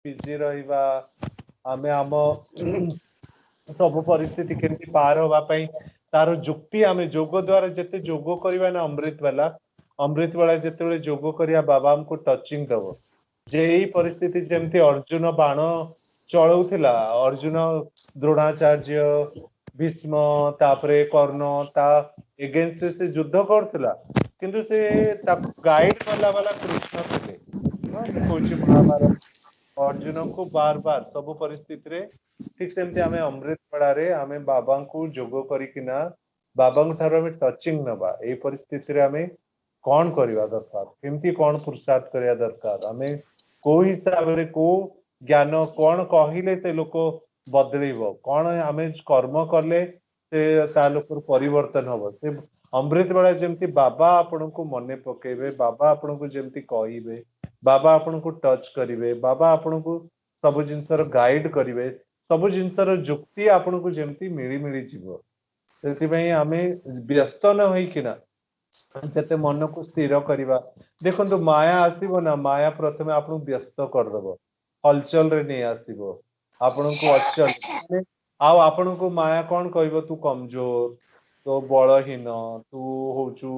Busy रहिबा आमे आम सब परिस्थिति केमती पार होबा पई तार जुक्ति आमे जोग द्वारा जते जोग करबा ना अमृत वाला जते जोग करिया बाबा हमको टचिंग दबो जे एई परिस्थिति जेमती अर्जुन बाण चलौथिला अर्जुन द्रोणाचार्य भीष्म तापरे कर्ण ता एगेंस्ट से युद्ध करथिला किंतु से ताको गाइड करला वाला कृष्ण थे देखौछि महाभारत अर्जुन को बार बार सब परिस्थिति रे ठीक सेमती आमे अमृत पड़ारे आमे बाबा को जोग करिकिना बाबा ठारो आमे टचिंग नबा ए परिस्थिति रे आमे कौन करवा दरकार केमती कौन पुरुषार्थ करवा दरकार आमे को हिसाब रे को ज्ञान कौन कहिले से लोक बदलेब कौन आमे कर्म कले से ता लोकर परिवर्तन हबो से अमृत बेला जेमती बाबा आपन को मने पकेबे बाबा आपन को जेमती कहिबे बाबा आपन को टच करिवे बाबा आपन को सब जिनसर गाइड करिवे सब जिनसर जुक्ति आपन को जेमती मिली जीवो सेति पई आमे व्यस्त न होई किना जते मन को स्थिर करिवा देखंतु माया आसीबो ना माया प्रथमे आपन व्यस्त कर देबो हलचल रे नै आसीबो आपन को अचल माने आउ आपन को माया कोन कहबो तू कमजोर तो बलहीन तू होचू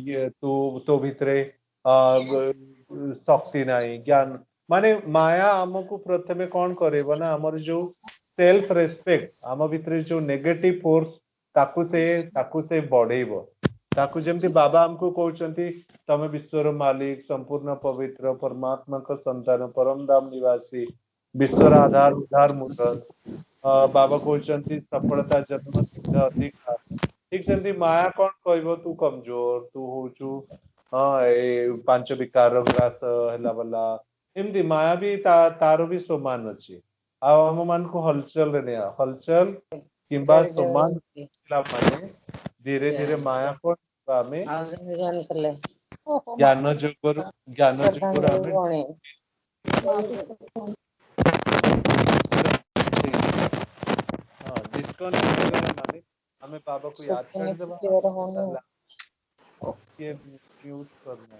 ये तो भितरे शक्ति नाही ज्ञान माने माया हमको प्रथमे कौन करेबो ना हमर जो सेल्फ रेस्पेक्ट आम भितरे जो नेगेटिव फोर्स ताकू से बढ़ेबो ताकू जेमती बाबा हमको कहउचंती तमे विश्वर मालिक संपूर्ण पवित्र परमात्मा का संतान परम धाम निवासी विश्वर आधार उद्धार मूलक बाबा कहउचंती सफलता जन्म सिद्ध अधिकार ठीक सेमती माया कौन कहबो तू कमजोर तू होचू ए पांच विकार ग्रास हला वाला एमती माया भी तारो भी समान अछि आ हम मान को हलचल रे नै हलचल किंबा समान माने धीरे धीरे माया को आमे ज्ञान जुगर आमे डिस्कनेक्ट करला माने हमें बाबा को याद कर देबा के म्यूट करना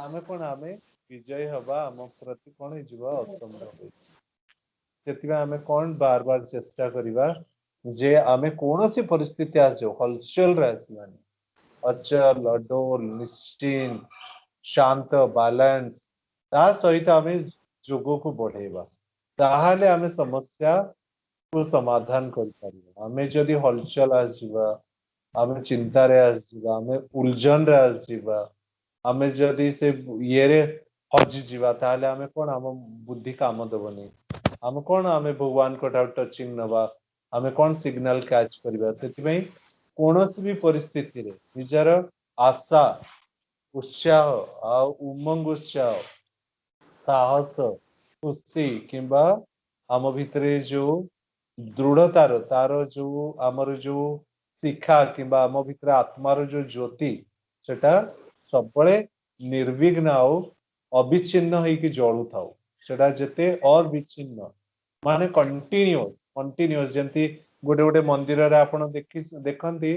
आमे कोन आमे विजय हवा हम प्रति कोन जीवा असंभव सेतिबा आमे कोन बार बार चेष्टा करिवा जे आमे कोनोसी परिस्थिति आजो हलचल रे आसमानी अचल अडोल निश्चिंत शांत बैलेंस ता सहित आमे जोगो को बढ़ेबा ताहाले आमे समस्या को समाधान कर पारिबा आमे जदी हलचल आसीबा आमे चिंता रे आसीबा आमे उलझन रे आसीबा आमे जदी से ये रे हजि जीवा ताहाले आमे कोन आम बुद्धि काम दबनी आमे कोन आमे भगवान को टचिंग नबा आमे कोन सिग्नल कैच करबा सेति पई कोनोसी भी परिस्थिति रे निजर आशा उत्साह आ उमंग उत्साह साहस खुशी किंबा आम भितरे जो दृढ़तार तार जो आमर जो शिक्षा किंबा आम भितर आत्मार जो ज्योति सेटा सबले निर्विघ्न आउ अविच्छिन्न होइकी जळु थाउ सेटा जेते अविच्छिन्न माने कंटीन्यूअस जेंती गोटे गोटे मंदिर रे आपण देखंती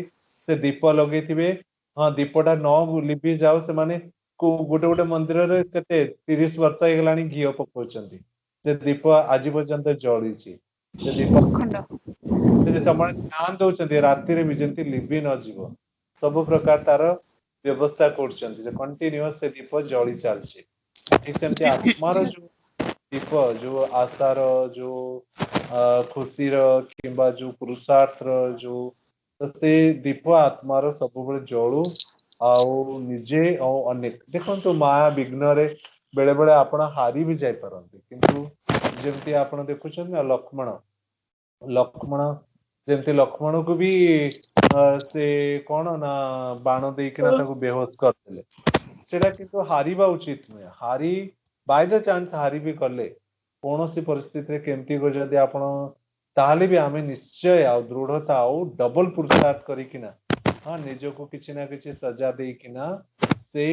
से दीप लगेथिबे हां दीपटा न लिभि जाउ से माने को गोटे गोटे मंदिर रे केते 30 वर्ष हे गलानी घियो पकोचंती से दीप आज पर्यंत जळीची से दीप से समय ध्यान दउचंती राति रे भी जेंती लिभि न जीवो सब प्रकार तार व्यवस्था करचंती जे कंटीन्यूअस से दीप जळी चालची ठीक सेमती आत्मार जो दीप जो आशार जो खुशी किंबा जो पुरुषार्थ जो तो से दीप आत्मार सब बेले जळू आउ निजे अनेक देखंतु माया विघ्न रे बेले बेले आपण हारी भी जाय परंती किंतु जेमती आपण देखुछन ना लक्ष्मण जेमती लक्ष्मण को भी से कौन ना बाण देकिना ताको बेहोश करदेले सेटा किंतु हारिबा उचित नुहे हारी बाय द चांस हारी भी कले कोनोसी परिस्थिति रे केमती को जदी आपण ताहाले भी आमे निश्चय आ दृढ़ता आ डबल पुरुषार्थ करिकिना हां निजो को किछि ना किछि सजा देकिना से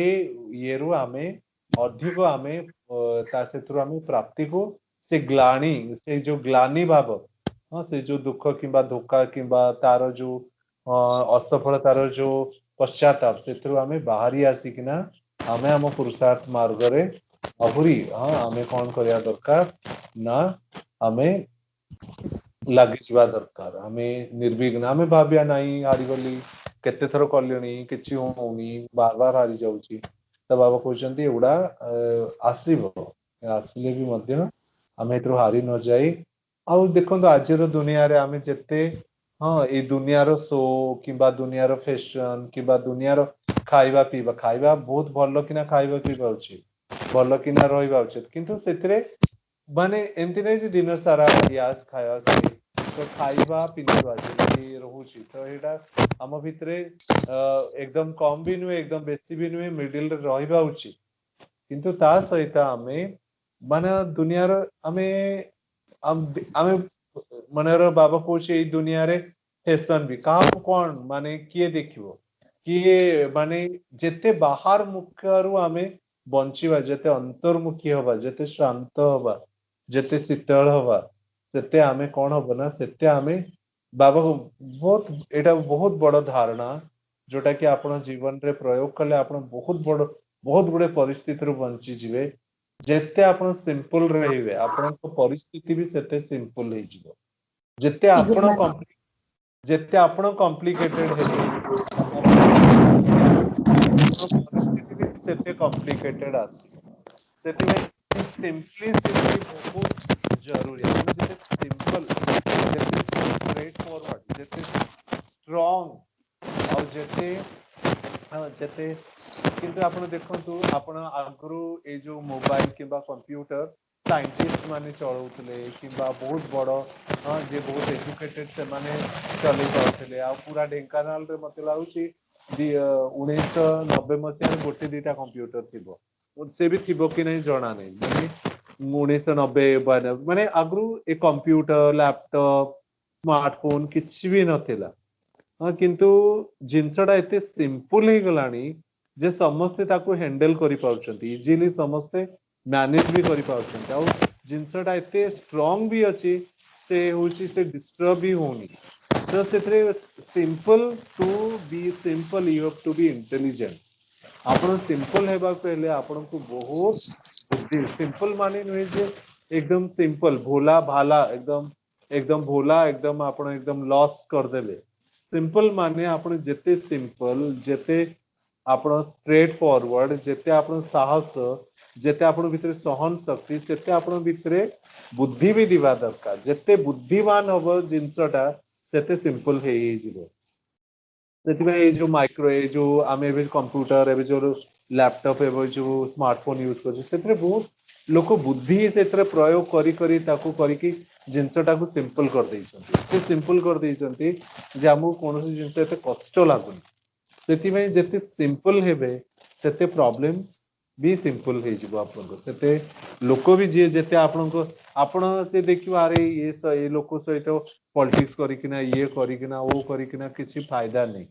येरु आमे अधिक आमे ता सेथुर आमे प्राप्ति को से ग्लानी से जो ग्लानी भाव हाँ से जो दुख किंबा धोखा किंबा तार जो असफलतार जो पश्चाताप से आमे बाहरी आसिकिना आमे आम पुरुषार्थ मार्ग रे ଆହୁରି ଆମେ କଣ କରିବା ଦରକାର ନା ଆମେ ଲାଗିଯିବା ଦରକାର। ଆମେ ନିର୍ବିଘ୍ନ ଆମେ ଭାବିବା ନାହିଁ ହାରିଗଲି, କେତେ ଥର କଲିଣି କିଛି ହଉନି, ବାର ବାର ହାରି ଯାଉଛି। ତ ବାବା କହୁଛନ୍ତି ଏଗୁଡା ଆସିବ, ଆସିଲେ ବି ମଧ୍ୟ ଆମେ ଏଥିରୁ ହାରି ନ ଯାଇ, ଆଉ ଦେଖନ୍ତୁ ଆଜିର ଦୁନିଆରେ ଆମେ ଯେତେ ଏଇ ଦୁନିଆର ଶୋ କିମ୍ବା ଦୁନିଆର ଫ୍ୟାସନ କିମ୍ବା ଦୁନିଆର ଖାଇବା ପିଇବା, ଖାଇବା ବହୁତ ଭଲ କିନା ଖାଇବା ପିଇବା ଅଛି, ଭଲ କିନା ରହିବା ଉଚିତ, କିନ୍ତୁ ସେଥିରେ ମାନେ ଏମିତି ନାହିଁ ଯେ ଦିନ ସାରା ଗ୍ୟାସ ଖାଇବା ତ ଖାଇବା ପିନ୍ଧିବା ଯେମିତି ରହୁଛି ତ ଏଇଟା ଆମ ଭିତରେ ଏକଦମ କମ ବି ନୁହେଁ ଏକଦମ ବେଶୀ ବି ନୁହେଁ, ମିଡିଲରେ ରହିବା ଉଚିତ। କିନ୍ତୁ ତା ସହିତ ଆମେ ମାନେ ଦୁନିଆର ଆମେ ଆମେ ମନେର ବାବା କହୁଛି ଏଇ ଦୁନିଆରେ ଫ୍ୟାସନ ବି କାହାକୁ କଣ ମାନେ କିଏ ଦେଖିବ, କିଏ ମାନେ ଯେତେ ବାହାର ମୁଖରୁ ଆମେ ବଞ୍ଚିବା, ଯେତେ ଅନ୍ତର୍ମୁଖୀ ହବା, ଯେତେ ଶାନ୍ତ ହବା, ଯେତେ ଶୀତଳ ହବା, ସେତେ ଆମେ କଣ ହବ ନା ସେତେ ଆମେ ବାବା ବହୁତ ଏଇଟା ବହୁତ ବଡ ଧାରଣା ଯୋଉଟା କି ଆପଣ ଜୀବନରେ ପ୍ରୟୋଗ କଲେ ଆପଣ ବହୁତ ଗୁଡେ ପରିସ୍ଥିତିରୁ ବଞ୍ଚିଯିବେ। ଯେତେ ଆପଣ ସିମ୍ପଲ ରହିବେ ଆପଣଙ୍କ ପରିସ୍ଥିତି ବି ସେତେ ସିମ୍ପଲ ହେଇଯିବ। ଯେତେ ଆପଣ ଯେତେ ଆପଣ କମ୍ପ୍ଲିକେଟେଡ ହେବେ ପରିସ୍ଥିତି ବି ସେତେ କମ୍ପ୍ଲିକେଟେଡ ଆସିବ। ସେଥିପାଇଁ ସିମ୍ପଲିସିଟି ବହୁତ ଜରୁରୀ। ଆମେ ଯେତେ ସିମ୍ପଲ, ଯେତେ ଷ୍ଟ୍ରେଟ ଫରୱାର୍ଡ, ଯେତେ ଷ୍ଟ୍ରଙ୍ଗ ଆଉ ଯେତେ କିନ୍ତୁ ଆପଣ ଦେଖନ୍ତୁ ଆପଣ ଆଗରୁ ଏଇ ଯୋଉ ମୋବାଇଲ କିମ୍ବା କମ୍ପ୍ୟୁଟର ସାଇଣ୍ଟିଷ୍ଟ ମାନେ ଚଳଉଥିଲେ କିମ୍ବା ବହୁତ ବଡ ଯିଏ ବହୁତ ଏଜୁକେଟେଡ ସେମାନେ ଚଲେଇ ପାରୁଥିଲେ। ଆଉ ପୁରା ଢେଙ୍କାନାଳରେ ମତେ ଲାଗୁଛି 1990 ଗୋଟେ ଦିଟା କମ୍ପ୍ୟୁଟର ଥିବ, ସେ ବି ଥିବ କି ନାହିଁ ଜଣା ନାହିଁ। ମାନେ 1990 ମାନେ ଆଗରୁ ଏ କମ୍ପ୍ୟୁଟର ଲାପଟପ ସ୍ମାର୍ଟ ଫୋନ କିଛି ବି ନଥିଲା। କିନ୍ତୁ ଜିନିଷ ଟା ଏତେ ସିମ୍ପଲ ହେଇଗଲାଣି ଯେ ସମସ୍ତେ ତାକୁ ହ୍ୟାଣ୍ଡେଲ କରିପାରୁଛନ୍ତି, ଇଜିଲି ସମସ୍ତେ ମ୍ୟାନେଜ ବି କରିପାରୁଛନ୍ତି। ଆଉ ଜିନିଷ ଟା ଏତେ ଷ୍ଟ୍ରଙ୍ଗ ବି ଅଛି, ସେ ହଉଛି ସେ ଡିଷ୍ଟର୍ବ ବି ହଉନି। ତ ସେଥିରେ simple to be simple you have to be intelligent. ଆପଣ ସିମ୍ପଲ ହେବାକୁ ହେଲେ ଆପଣଙ୍କୁ ବହୁତ ବୁଦ୍ଧି, ସିମ୍ପଲ ମାନେ ନୁହେଁ ଯେ ଏକଦମ ସିମ୍ପଲ ଭୋଲା ଭାଲା ଏକଦମ ଭୋଲା ଏକଦମ ଆପଣ ଏକଦମ ଲସ୍ କରିଦେବେ। ସିମ୍ପଲ ମାନେ ଆପଣ ଯେତେ ସିମ୍ପଲ, ଯେତେ ଆପଣ ଷ୍ଟ୍ରେଟ ଫରୱାର୍ଡ, ଯେତେ ଆପଣ ସାହସ, ଯେତେ ଆପଣଙ୍କ ଭିତରେ ସହନ ଶକ୍ତି, ସେତେ ଆପଣଙ୍କ ଭିତରେ ବୁଦ୍ଧି ବି ଥିବା ଦରକାର। ଯେତେ ବୁଦ୍ଧିମାନ ହବ ଜିନିଷ ଟା ସେତେ ସିମ୍ପଲ ହେଇଯିବ। ସେଥିପାଇଁ ଏଇ ଯୋଉ ମାଇକ୍ରୋ ଏଇ ଯୋଉ ଆମେ ଏବେ କମ୍ପ୍ୟୁଟର ଏବେ ଯୋଉ ଲାପଟପ ଏବଂ ଯୋଉ ସ୍ମାର୍ଟ ଫୋନ ୟୁଜ କରୁଛୁ ସେଥିରେ ବହୁତ ଲୋକ ବୁଦ୍ଧି ସେଥିରେ ପ୍ରୟୋଗ କରି କରି ତାକୁ କରିକି ଜିନିଷ ଟାକୁ ସିମ୍ପଲ କରିଦେଇଛନ୍ତି। ଏତେ ସିମ୍ପଲ କରିଦେଇଛନ୍ତି ଯେ ଆମକୁ କୌଣସି ଜିନିଷ ଏତେ କଷ୍ଟ ଲାଗୁନି। ସେଥିପାଇଁ ଯେତେ ସିମ୍ପଲ ହେବେ ସେତେ ପ୍ରୋବ୍ଲେମ ବି ସିମ୍ପଲ ହେଇଯିବ ଆପଣଙ୍କ। ସେତେ ଲୋକ ବି ଯିଏ ଯେତେ ଆପଣଙ୍କ ଆପଣ ସେ ଦେଖିବ ଆରେ ଏଇ ଲୋକ ସହିତ ପଲିଟିକ୍ସ କରିକିନା ଇଏ କରିକିନା ଓ କରିକିନା କିଛି ଫାଇଦା ନାହିଁ।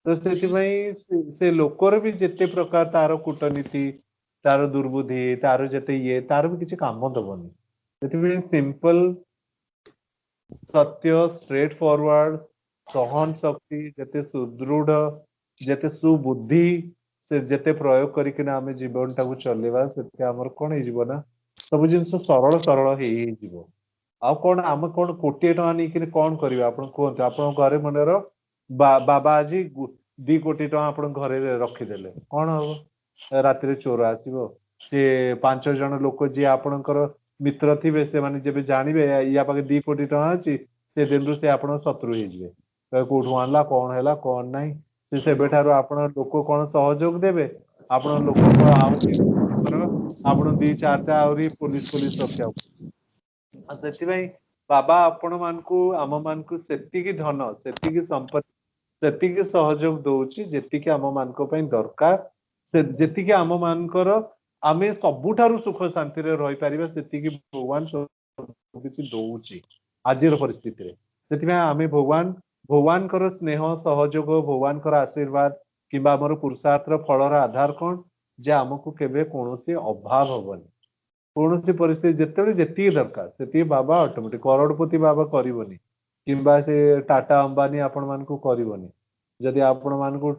ତ ସେଥିପାଇଁ ସେ ଲୋକର ବି ଯେତେ ପ୍ରକାର ତାର କୂଟନୀତି, ତାର ଦୁର୍ବୁଦ୍ଧି, ତାର ଯେତେ ଇଏ ତାର ବି କିଛି କାମ ଦବନି। ସେଥିପାଇଁ ସିମ୍ପଲ ସତ୍ୟ ଷ୍ଟ୍ରେଟ ଫରୱାର୍ଡ ସହନ ଶକ୍ତି ଯେତେ ସୁଦୃଢ, ଯେତେ ସୁବୁଦ୍ଧି ସେ ଯେତେ ପ୍ରୟୋଗ କରିକିନା ଆମେ ଜୀବନ ଟାକୁ ଚଲେଇବା ସେତେ ଆମର କଣ ହେଇଯିବ ନା ସବୁ ଜିନିଷ ସରଳ ସରଳ ହେଇ ହେଇଯିବ। ଆଉ କଣ ଆମେ କଣ କୋଟିଏ ଟଙ୍କା ନେଇକରି କଣ କରିବା ଆପଣ କୁହନ୍ତୁ? ଆପଣଙ୍କ ଘରେ ମନେର ବାବା ଆଜି 2 କୋଟି ଟଙ୍କା ଆପଣଙ୍କ ଘରେ ରଖିଦେଲେ କଣ ହବ? ରାତିରେ ଚୋର ଆସିବ। ସେ 5 ଜଣ ଲୋକ ଯିଏ ଆପଣଙ୍କର ମିତ୍ର ଥିବେ ସେମାନେ ଯେବେ ଜାଣିବେ ୟା ପାଖେ 2 କୋଟି ଟଙ୍କା ଅଛି ସେ ଦିନରୁ ସେ ଆପଣଙ୍କ ଶତ୍ରୁ ହେଇଯିବେ। କୋଉଠୁ ଆଣିଲା କଣ ହେଲା କଣ ନାହିଁ ସେ ସେବେଠାରୁ ଆପଣ ଲୋକ କଣ ସହଯୋଗ ଦେବେ ଆପଣ ଲୋକ ଆପଣ 2-4ଟା ଆହୁରି ପୋଲିସ ରଖିବାକୁ ଆଉ ସେଥିପାଇଁ ବାବା ଆପଣ ମାନଙ୍କୁ ଆମ ମାନଙ୍କୁ ସେତିକି ଧନ ସେତିକି ସମ୍ପତ୍ତି ସେତିକି ସହଯୋଗ ଦଉଛି ଯେତିକି ଆମ ମାନଙ୍କ ପାଇଁ ଦରକାର। ସେ ଯେତିକି ଆମ ମାନଙ୍କର ଆମେ ସବୁଠାରୁ ସୁଖ ଶାନ୍ତିରେ ରହିପାରିବା ସେତିକି ଭଗବାନ କିଛି ଦଉଛି ଆଜିର ପରିସ୍ଥିତିରେ ସେଥିପାଇଁ ଆମେ ଭଗବାନଙ୍କର ସ୍ନେହ ସହଯୋଗ ଭଗବାନଙ୍କର ଆଶୀର୍ବାଦ କିମ୍ବା ଆମର ପୁରୁଷାର୍ଥର ଫଳର ଆଧାର କଣ ଯେ ଆମକୁ କେବେ କୌଣସି ଅଭାବ ହବନି। କୌଣସି ପରିସ୍ଥିତି ଯେତେବେଳେ ଯେତିକି ଦରକାର ସେତିକି ବାବା ଅଟୋମେଟିକ କରୋଡପତି ବାବା କରିବନି। କିମ୍ବା ସେ ଟାଟା ଅମ୍ବାନୀ ଆପଣ ମାନଙ୍କୁ କରିବନି। ଯଦି ଆପଣ ମାନଙ୍କୁ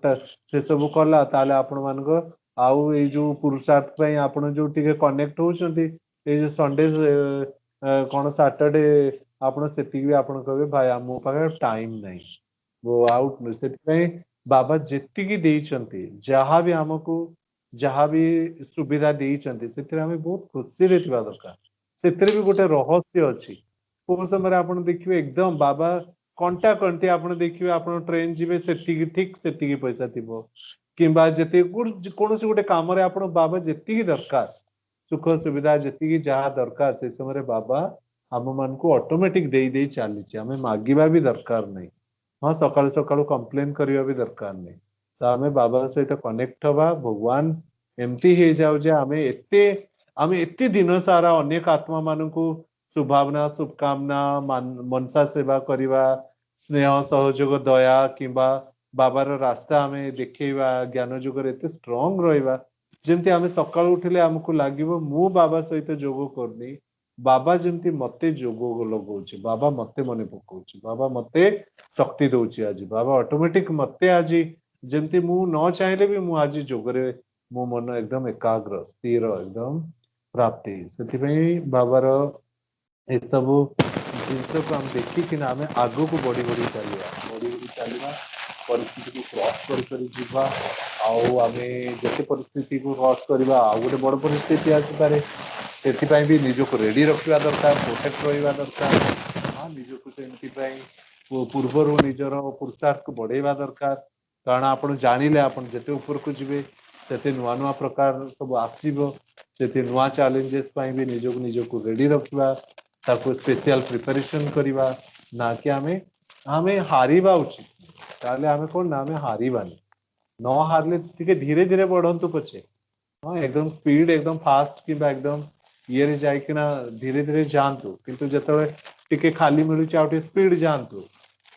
ସେ ସବୁ କଲା ତାହେଲେ ଆପଣ ମାନଙ୍କ आउ ए जो पुरुषार्थ पई आपण जो टिके कनेक्ट होउछंती ए जो संडे कोन सैटरडे आपण सेति भी आपण कहबे भाई मो पाखे टाइम नहीं वो आउट से बाबा जेतिकी देइछंती जहाँ भी हमको जहाँ भी सुविधा देइछंती सेतिर हमें बहुत खुशी रे थिबा दरकार सेतिर भी गोटे रहस्य अछि को समय आपण देखिबे एकदम बाबा कंटा कंटी आपण देखिबे आपण ट्रेन जिबे सेतिकी ठीक सेतिकी पैसा थिबो किंबा जेते कोनोसी गोटे काम रे आपण बाबा जेतिकी दरकार सुख सुविधा जेतिकी जहाँ दरकार से समय बाबा हम मान को ऑटोमेटिक दे दे चली आम मागिबा भी दरकार नहीं हाँ सकाळु सकाळु कंप्लेन करबा भी दरकार नहीं तो आम बाबा सहित कनेक्ट हवा भगवान एमती हो जाऊ जे आम एते दिन सारा अनेक आत्मा मान को शुभावना शुभकामना मनसा सेवा करवा स्नेह सहयोग दया किंबा बाबार रास्ता आम देखा ज्ञान जुगर एत स्ट्रंग रहा जमती आम सका उठिले आमको लगे मु बाबा सहित जोग करनी बाबा जमती मते जोग लगौछि बाबा मते मने पकाउछि बाबा मते शक्ति दौछि आज बाबा ऑटोमेटिक मते आज जमती मु न चाहिले भी मु आज जोगरे मो मन एकदम एकाग्र स्थिर एकदम प्राप्ति से बाबार ए सब जिन को हम देखिक आम आग को बढ़ी बढ़ी चलवा परिस्थिति को क्रॉस कर आमे जते परिस्थिति को क्रॉस करवा आ गोटे बड़ परिस्थिति आसपे से भी निजक रेडी रखा दरकार प्रोटेक्ट रहा दरकार हाँ निजक से पूर्वर निजर पुरुषार्थ को बढ़ेवा दरकार कारण आप जानिले आप जिते ऊपर को जी से नुआ नुआ प्रकार सब आसो से नुआ चैलेंजेस भी निजक रेडी रखा ताको स्पेशल प्रिपरेशन करवा ना कि आमे आमे हारिबा उचित ताले आमे कोन ना आमे हारिबानी न हारले टिके धीरे धीरे बढ़ंतु पछे हाँ एकदम स्पीड एकदम फास्ट कि एकदम ये रे जाई किना धीरे धीरे जानतु किंतु जतले टिके खाली मिलु आ स्पीड जानतु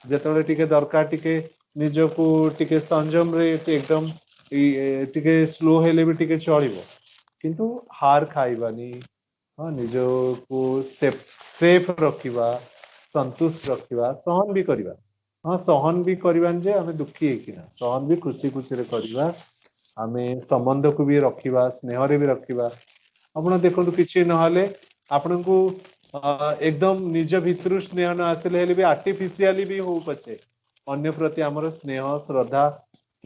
जतले टिके दरकार टिके निजको टिके संयम रे एकदम टिके स्लो हेले भी टिके चलिबो किंतु हार खाइबानी हाँ निजको सेफ रखिबा संतुष्ट रखिबा सहन भी करवा हाँ सहन भी करवान जे आमे दुखी हेकिना सहन भी खुशी खुशी रे करवा आमे संबंध को भी रखिबा स्नेह रे भी रखिबा आपण देखो किसी नहले आपण को एकदम निज भितर स्नेह न आसले भी आर्टिफिशियली भी हो पछे अन्य प्रति आमर स्नेह श्रद्धा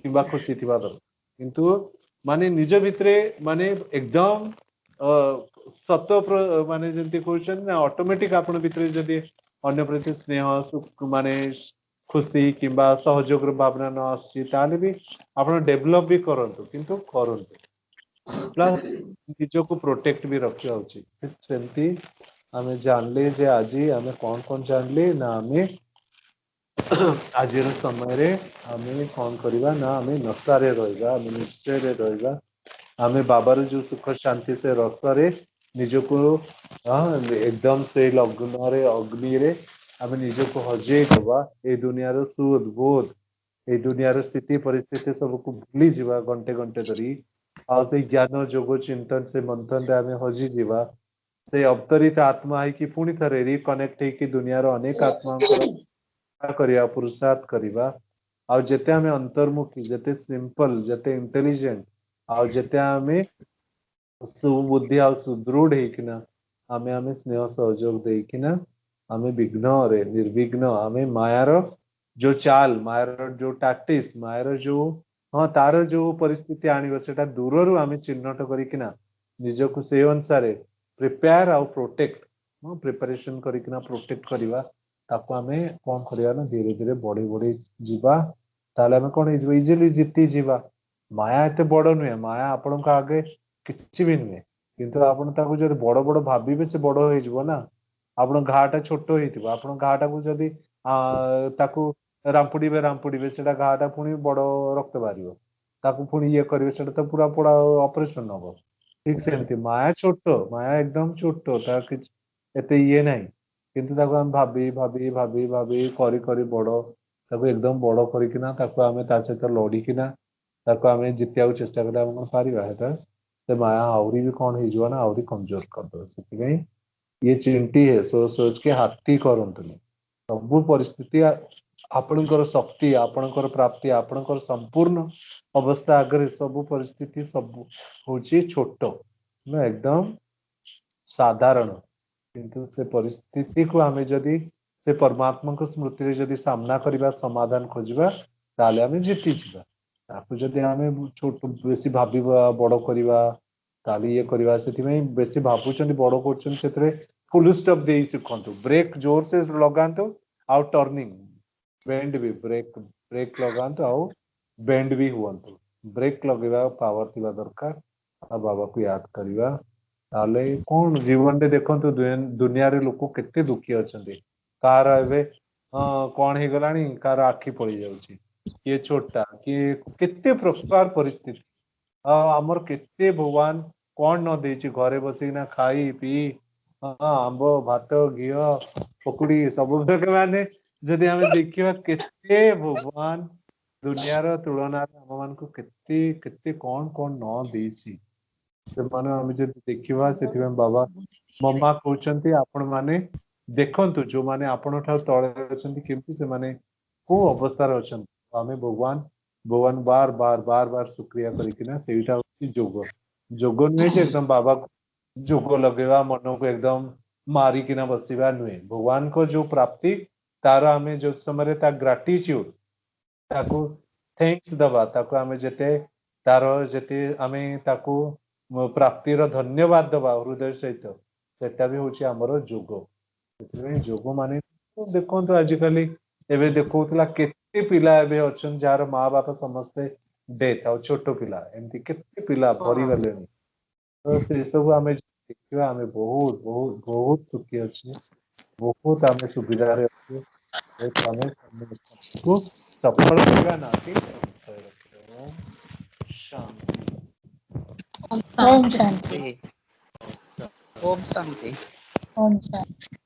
किंबा खुशी थिबा दरकार किंतु माने निज भितरे माने एकदम सत माने जंती कहउछन ना ऑटोमेटिक आपण भितरे जदी अन्य प्रति स्नेह सुख माने खुशी किंबा सहयोग भावना न आसी ताले भी आपण डेवलप भी करंतु किंतु करंतु प्लस निजको प्रोटेक्ट भी रखिया उचित सेमती आमे जानले जे आज आमे कौन जानले ना आमे आज समय रे आमे कौन करवा ना आमे नशारे रहिबा आमे निश्चय रे रहिबा आमे बाबार जो सुख शांति से रसरे निजको एकदम से लग्न रे अग्नि रे आमे निजको हजे दबा ए दुनियार सुदबोध ए दुनियार स्थिति परिस्थिति सबको भूली जीवा घंटे घंटे धरी आ से ज्ञान जोग चिंतन से मंथन रे आमे हजी जीवा से अवतरित आत्मा है कि पुणी थरे रिकनेक्ट है कि दुनियार अनेक आत्मा करिया पुरुषार्थ करिवा आ जेते आमे अंतर्मुखी जेते सिंपल जेते इंटेलिजेंट आ जेते आमे सुबुद्धि आ सुदृढ़ हेकिना आमे आमे स्नेह सहयोग देकिना आमे विघ्न रे निर्विघ्न आमे मायार जो चाल मायार जो टैक्टिस मायार जो हाँ तार जो परिस्थिति आनिबो सेटा दूररु आमे चिन्हट करिकिना निजको से अनुसार प्रिपेयर आउ प्रोटेक्ट प्रिपरेशन करिकिना प्रोटेक्ट करिवा ताको आमे कोन करिया ना धीरे धीरे बढ़ी बढ़ी जीवा ताले आमे कोन इजिली जीती जीवा माया एते बड़ नुहे माया आपण आगे किसी भी नुहे किंतु आपण ताको जदि बड़ बड़ भाबिबे से बड़ हो जिवो ना आपण घाटा छोट होइतिबो आपण घाटा को जदि ताको रामपुड़ीबे सेटा घाटा पुणी बड़ रक्त बाहरिबो ताको पुणी ये करिवे सेटा तो पूरा पूरा ऑपरेशन हबो ठीक सेमती माया छोट माया एकदम छोट ता किछ एते ये नहीं किंतु ताको हम भाबी भाबी भाबी भाबी करी करी बड़ ताको एकदम बड़ करिकिना ताको आमे ता सहित लड़िकिना ताको आमे जितिया चेष्टा करले हम पारिबा हेता से माया आउरी भी कौन हो जीवा ना आउरी कमजोर कर दो से ये चिंटी है सोच सोच के हाथी करंतुनी सब परिस्थिति आपणकर शक्ति आपणकर प्राप्ति आपणकर संपूर्ण अवस्था आगे सब परिस्थिति सब होची छोट ना एकदम साधारण किंतु से परिस्थिति को आमे जदि से परमात्मा को स्मृति रे जदि सामना करबा समाधान खोजबा ताले आमे जीति जिबा ताकू जदि आमे छोट बेसी भाबिबा बड़ करबा ताली ये करबा सेति में बेसी भाबुचन बड़ करछन सेतरे फुल स्टॉप देई सिखंतु ब्रेक जोर से लगांतु आउ टर्निंग बेंड भी ब्रेक ब्रेक लगांतु आउ बेंड भी हुअंतु ब्रेक लगेबा पावर थिबा दरकार आ बाबा को याद करबा ताले कौन जीवन रे देखंतु दुनिया रे लोक केते दुखी अछंती कार एबे कौन हे गलानी कार आखी पड़ी जाउची किए छोटा किए केते प्रकार परिस्थिति आमर केते भगवान कौन न देछि घरे बसी ना खाई पी आंब भात घियो पकुड़ी सब माने जदि हमें देखिबा केते भगवान दुनिया रो तुलना हम मान को केते केते कौन कौन न देछि से माने हम जदि देखिबा सेति में बाबा मम्मा कहउचंती आपण माने देखंतु जो माने आपण ठा तळे अछंती केमती से माने को अवस्था रे अछंती हमें भगवान भगवान बार बार बार बार शुक्रिया करिकिना सेटा जोग जोग नुहे जे एकदम बाबा जोग लगेवा मन को एकदम मारी किना बसिबा नुहे भगवान को जो प्राप्ति तार हमें जो समय ता ग्रेटिट्यूड ताको थैंक्स दबा ताको हमें जेते तार जेते हमें ताको प्राप्ति रो धन्यवाद दबा हृदय सहित सेटा भी होची हमरो जोग सेति जोग माने देखो तो आजिकली एबे देखौतला केते पिला एबे अछन जार माँ बाप समस्ते डेथ आ छोट पिला एमती केते पिला भरी गलेनी तो से सब हमें देखिबा हमें बहुत बहुत बहुत सुखी अछि बहुत हमें सुविधा रे अछि बहुत हमें को सफल करबा ना कि शांति ओम शांति ओम शांति ओम शांति